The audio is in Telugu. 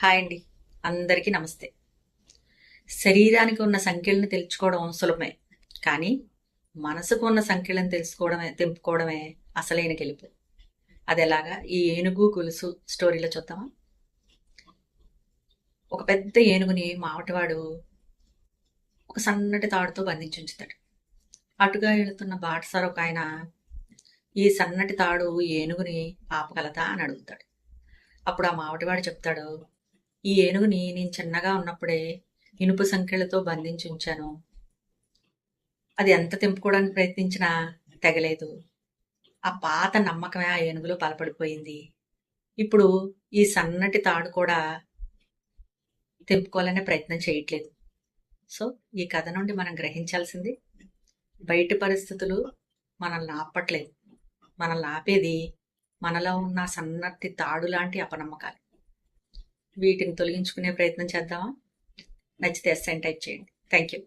హాయ్ అండి. అందరికీ నమస్తే. శరీరానికి ఉన్న సంఖ్యలను తెలుసుకోవడం సులభమే. కానీ మనసుకు ఉన్న సంఖ్యలను తెంపుకోవడమే అసలైన గెలుపు. అదెలాగా? ఈ ఏనుగు గొలుసు స్టోరీలో చూద్దామా? ఒక పెద్ద ఏనుగుని మావటివాడు ఒక సన్నటి తాడుతో బంధించి ఉంచుతాడు. అటుగా వెళుతున్న బాటసారి ఒక ఆయన, ఈ సన్నటి తాడు ఏనుగుని ఆపగలదా అని అడుగుతాడు. అప్పుడు ఆ మావటివాడు చెప్తాడు, ఈ ఏనుగుని నేను చిన్నగా ఉన్నప్పుడే ఇనుప సంకెళ్లతో బంధించి ఉంచాను. అది ఎంత తెంపుకోవడానికి ప్రయత్నించినా తెగలేదు. ఆ పాత నమ్మకమే ఆ ఏనుగులో బలపడిపోయింది. ఇప్పుడు ఈ సన్నటి తాడు కూడా తెంపుకోవాలనే ప్రయత్నం చేయట్లేదు. సో ఈ కథ నుండి మనం గ్రహించాల్సింది, బయటి పరిస్థితులు మనల్ని ఆపట్లేదు. మనల్ని ఆపేది మనలో ఉన్న సన్నటి తాడు లాంటి అపనమ్మకాలు. వీటిని తొలగించుకునే ప్రయత్నం చేద్దామా? నచ్చితే ఎస్ అని టైప్ చేయండి. Thank you.